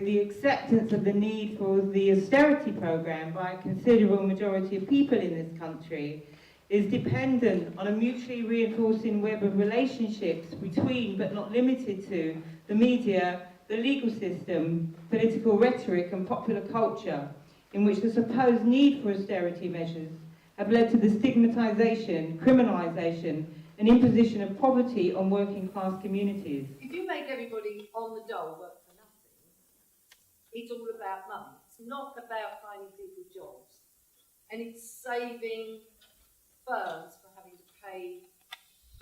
The acceptance of the need for the austerity programme by a considerable majority of people in this country is dependent on a mutually reinforcing web of relationships between, but not limited to, the media, the legal system, political rhetoric and popular culture, in which the supposed need for austerity measures have led to the stigmatisation, criminalisation and imposition of poverty on working class communities. If you make everybody on the dole work for nothing, it's all about money. It's not about finding people jobs. And it's saving firms for having to pay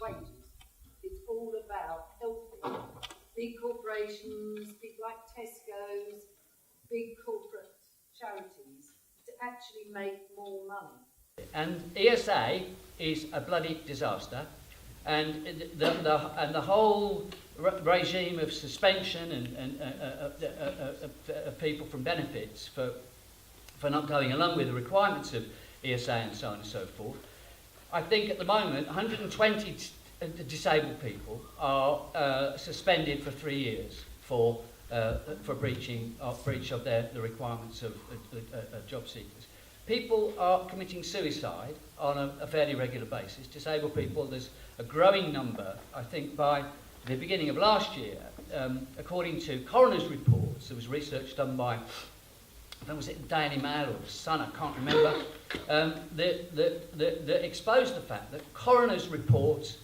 wages. It's all about helping big corporations, big like Tesco's, big corporate charities to actually make more money. And ESA is a bloody disaster, and the whole regime of suspension and people from benefits for not going along with the requirements of ESA and so on and so forth. I think at the moment 120 disabled people are suspended for 3 years for breach of the requirements of job seekers. People are committing suicide on a fairly regular basis. Disabled people, there's a growing number. I think by the beginning of last year, according to coroner's reports, there was research done by, I don't know, was it Daily Mail or The Sun, I can't remember, that exposed the fact that coroner's reports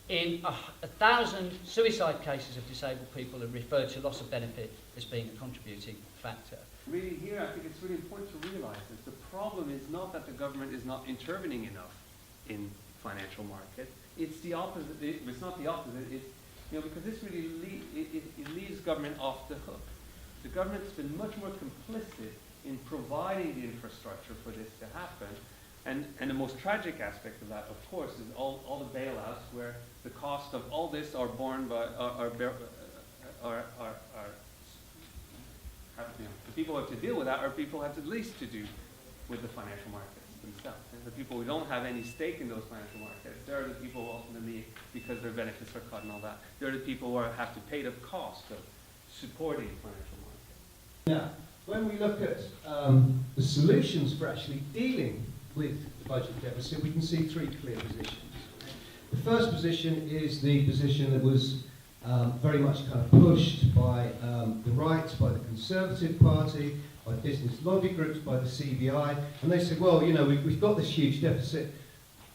in 1,000 suicide cases of disabled people have referred to loss of benefit as being a contributing factor. Really here, I think it's really important to realise that the problem is not that the government is not intervening enough in financial markets. It's the opposite. It's not the opposite. It's, because this really it leaves government off the hook. The government's been much more complicit in providing the infrastructure for this to happen. And the most tragic aspect of that, of course, is all the bailouts where the cost of all this are borne by the people who have to deal with that are people who have the least to do with the financial markets themselves. And the people who don't have any stake in those financial markets, they're the people who ultimately, because their benefits are cut and all that, they're the people who have to pay the cost of supporting financial markets. Now, when we look at the solutions for actually dealing with the budget deficit, we can see three clear positions. The first position is the position that was very much kind of pushed by the right, by the Conservative Party, by business lobby groups, by the CBI, and they said, well, we've got this huge deficit,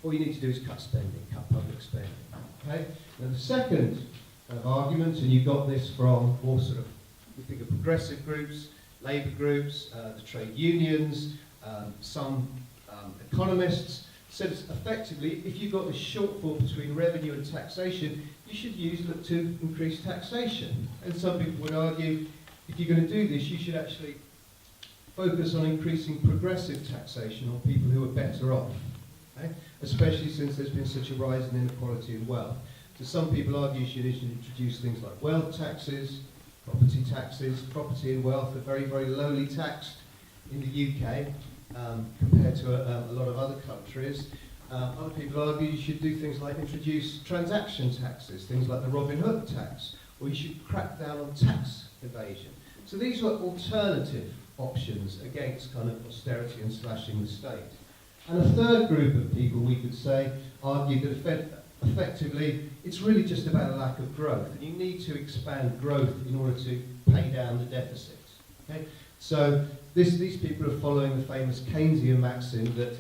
all you need to do is cut spending, cut public spending. Okay? Now the second argument, and you got this from all sort of, we think of progressive groups, labour groups, the trade unions, some economists, said effectively, if you've got this shortfall between revenue and taxation, you should look to increase taxation. And some people would argue, if you're going to do this, you should actually focus on increasing progressive taxation on people who are better off, okay? Especially since there's been such a rise in inequality in wealth. So some people argue you should introduce things like wealth taxes, property and wealth are very, very lowly taxed in the UK compared to a lot of other countries. Other people argue you should do things like introduce transaction taxes, things like the Robin Hood tax, or you should crack down on tax evasion. So these are alternative options against kind of austerity and slashing the state. And a third group of people, we could say, argue that effectively it's really just about a lack of growth, and you need to expand growth in order to pay down the deficit. Okay? So these people are following the famous Keynesian maxim that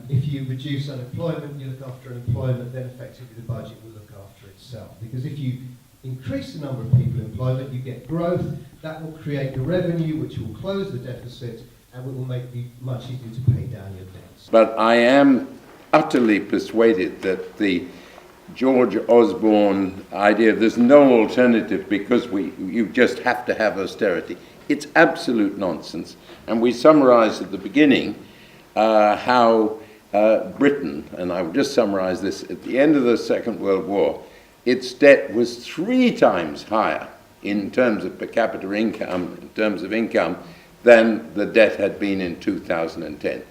if you reduce unemployment, you look after unemployment, then effectively the budget will look after itself. Because if you increase the number of people in employment, you get growth, that will create the revenue which will close the deficit and it will make it much easier to pay down your debts. But I am utterly persuaded that the George Osborne idea, there's no alternative because you just have to have austerity. It's absolute nonsense. And we summarised at the beginning how Britain, and I will just summarise this, at the end of the Second World War, its debt was 3 times higher in terms of per capita income, in terms of income, than the debt had been in 2010.